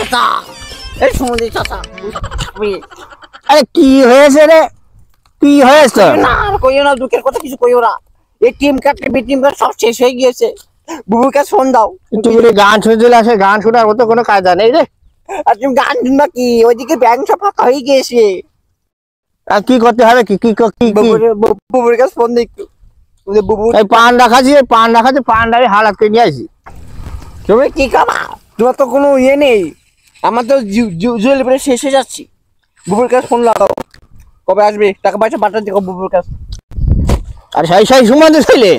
চাচা এই সমুদ্রে চাচা আরে কি হয়েছে রে? কি হয়েছে? না আর কইও না, দুঃখের কথা কিছু কইও না। এই টিম কাটে বি টিম কাট সব শেষ হয়ে গিয়েছে। বুবুর কাছে ফোন দাও। তুই বলে গান শুনতে আসে, গান শোনার মতো কোনো কায়দা নেই রে। আর তুমি গান শুনবা কি? ওইদিকে ব্যাংক সব ফাঁকা হয়ে গিয়েছে। আর কি করতে হবে? কি কি কি বুবুর কাছে ফোন দিই একটু। বুবু এই পান রাখাছি, পানটাকে হালাত করে নিয়ে আসি। তুমি কি খাবা? তোমার তো কোনো ইয়ে নেই। আমার তো জুয়েলি পরে শেষ হয়ে যাচ্ছি। বুবুর কাছে ফোন লাগাও, কবে আসবে? টাকা পয়সা পাঠাতে দিও বুবুর কাছে। আর সেই সুমন্দি ছেলে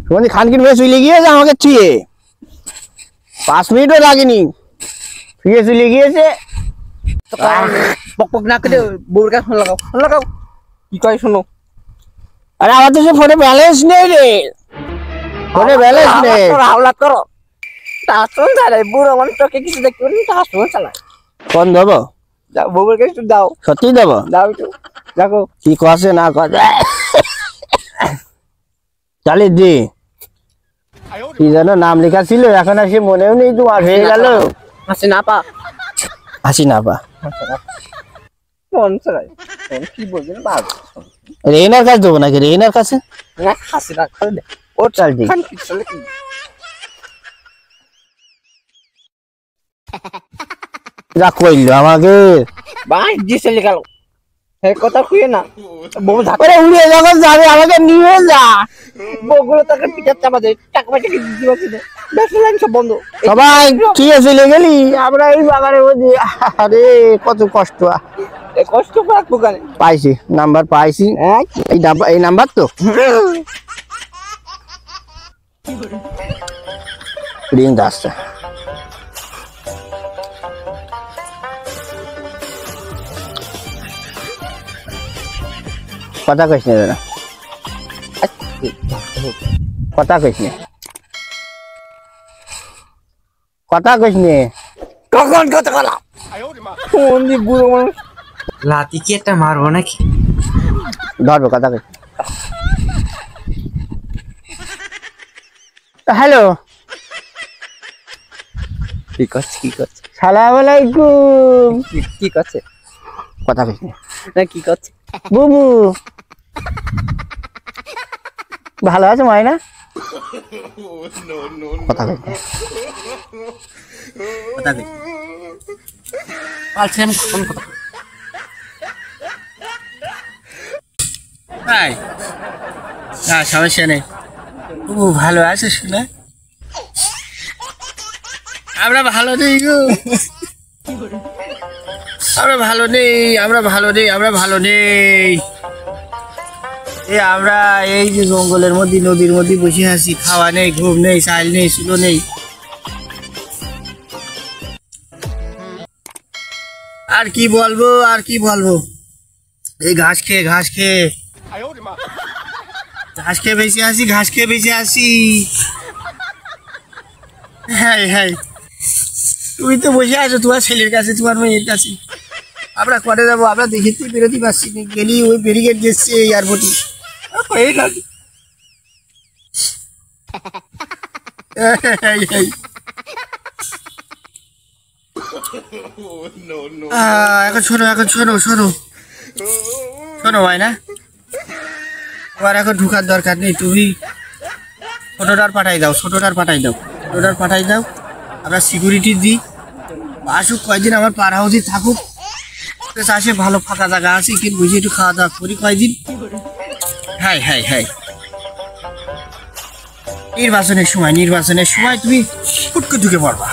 সুমন্দি খানকিন হয়ে চলে গিয়েছে আমাকে চুয়ে, 5 মিনিটও লাগেনি ফিরে চলে গিয়েছে। পক না করে বুবুর কাছে ফোন লাগাও, ফোন লাগাও। কি কয় শোনো। আরে আমার তো সে ফোনে ব্যালেন্স নেই রে, ফোনে ব্যালেন্স নেই। হাওলা করো, টাচন চালায় বুড়ো মানুষ, তোকে কিছু দেখতে পারি টাচন চালায়। ফোন দেবো? বুবুর কাছে একটু দাও। সত্যি দেবো? দাও একটু দেখো কি কছে না কছে। চালি দি কি যেন নাম লেখা ছিল, এখন আর সে মনেও নেই। তোমার হয়ে গেল হাসি না পা, হাসি না পা ফোন চালায়। ফোন কি বলবেন বাবা? রেনার কাছে দেবো নাকি? রেনার কাছে না হাসি না করে ও চাল দি। যা কইলো আমাকে ভাই জি চলে গেল। এই কথা কইে না, বউ ওরে উড়ে যখন যাবে আমাকে নিয়ে যা। বউগুলো তাকে পিটাচ্ছে আমাদের, টাকা পয়সা কি দিবা কি না, ব্যবসা লাইন সব বন্ধ। সবাই ঠিক চলে গেলি, আমরা এই বাগানে বসে। আরে কত কষ্ট। এই কষ্ট রাখবো কেন? পাইছি নাম্বার, পাইছি এই নাম্বার তো রিং আসছে। কথা কইস না দাদা, কথা কইস না, কথা কইস নে। কখন কথা বলা? ফোন দি বুড়ো মানুষ। লাতি কি একটা মারবো নাকি? ধরবো, কথা কইস। হ্যালো, কি করছে? কি করছে? সালাম আলাইকুম। কি করছে? কথা কইস না কি করছে? বুবু ভালো আছে মাইনা? কথা কইস কথা কই পালছেন কোন কথা? ভাই না সমস্যা নেই। বুবু ভালো আছে শুনে? আমরা ভালো নেই গো, আমরা ভালো নেই, আমরা ভালো নেই, আমরা ভালো নেই। আমরা এই যে জঙ্গলের মধ্যে, নদীর মধ্যে বসে আছি, খাওয়া নেই, ঘুম নেই, চাল নেই, সুলো নেই। আর কি বলবো, আর কি বলবো, এই ঘাস খেয়ে ঘাস খেয়ে বেঁচে আছি, ঘাস খেয়ে বেঁচে আছি। হ্যাঁ হ্যাঁ, তুমি তো বসে আছো তোমার ছেলের কাছে, তোমার মেয়ের কাছে। আমরা করে যাবো, আমরা দেখে বেরোতে পারছি না, গেলি ওই ব্যারিকেড দিচ্ছে এয়ারপোর্টে। এখন শোনো, এখন শোনো শোনো শোনো ভাই না, তোমার এখন ঢুকার দরকার নেই। তুমি ছোটটার পাঠাই দাও, ছোটটার পাঠাই দাও, ছোটটার পাঠাই দাও। আমরা সিকিউরিটি দিই, আসুক কয়দিন, আমার পাড়া হাউসে থাকুক, চাষে ভালো ফাঁকা জায়গা আছে, কিন্তু বুঝে একটু খাওয়া দাওয়া করি কয়দিন। হ্যাঁ হ্যাঁ হ্যাঁ, নির্বাচনের সময় তুমি ফুটকে ঢুকে পড়বা।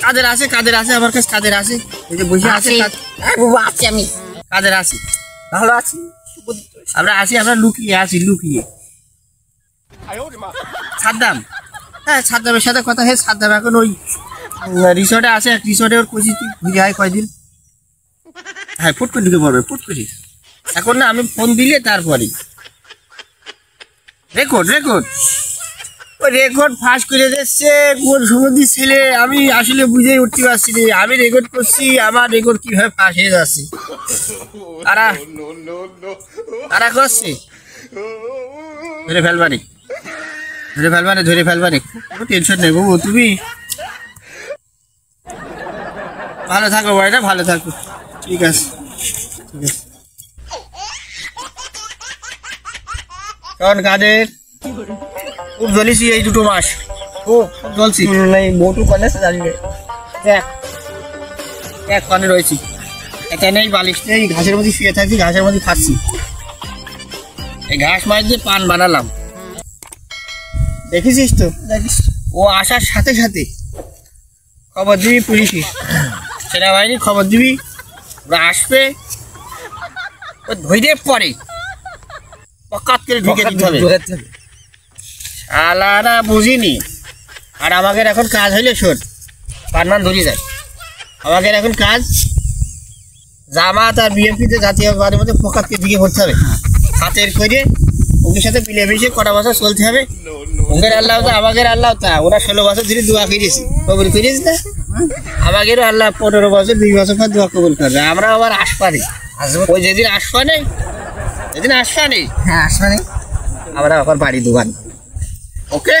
কাদের আছে, কাদের আছে আমার কাছে, কাদের আছে, এই যে বসে আছে। বাবা আছি আমি, কাদের আছে? ভালো আছি। আমরা আছি, আমরা লুকিয়ে আছি, লুকিয়ে। সাদ্দাম, হ্যাঁ সাদ্দামের সাথে কথা। হ্যাঁ সাদ্দাম এখন ওই রিসোর্টে আছে, রিসোর্টে ওর কইছি তুই ঘুরে আয় কয়দিন। হ্যাঁ ফুট করে ঢুকে পড়বে, ফুট করে। এখন না আমি ফোন দিলে তারপরে রেকর্ড ওই রেকর্ড ফাঁস করে দিচ্ছে কোন সুমন্দি ছেলে। আমি আসলে বুঝেই উঠতে পারছি না, আমি রেকর্ড করছি, আমার রেকর্ড কিভাবে ফাঁস হয়ে যাচ্ছে। তারা করছে ধরে ফেলবানি, ধরে ফেলবানে কোনো টেনশন নেই বাবু, তুমি ভালো থাকো ভাইটা, ভালো থাকো। ঠিক আছে, ঠিক আছে। কারণ কাদের খুব জ্বলিছি এই 2 মাস, খুব জ্বলছি। মোটু কলেজ জানবে এক পানে রয়েছি, এটা নেই, বালিশ নেই, ঘাসের মধ্যে শুয়ে থাকি, ঘাসের মধ্যে খাচ্ছি। এই ঘাস মাছ দিয়ে পান বানালাম, দেখেছিস তো? দেখিস, ও আসার সাথে সাথে খবর দিবি পুলিশে, সেনাবাহিনী খবর দিবি, ওরা আসবে, ও ধৈর্য পরে পকাত করে ঢুকে দিতে হবে। শালারা বুঝিনি। আর আমাদের এখন কাজ হইলে শোন, পারমান ধরে যায়। আমাদের এখন কাজ জামাত আর বিএনপিতে জাতীয় পার্টির মধ্যে ফোকাতকে দিকে পড়তে হবে, হাতের করে ওদের সাথে মিলেমিশে কটা বছর চলতে হবে। ওদের আল্লাহ তা আমাদের আল্লাহ তা, ওরা 16 বছর ধরে দোয়া করেছি, কবুল করেছি না? আমাদেরও আল্লাহ 15 বছর 20 বছর পর দোয়া কবুল করবে। আমরা আবার আসবা নেই, ওই যেদিন আসবা নেই, যেদিন আসবা নেই, হ্যাঁ আসবে আমরা আবার বাড়ি দোকান। ওকে।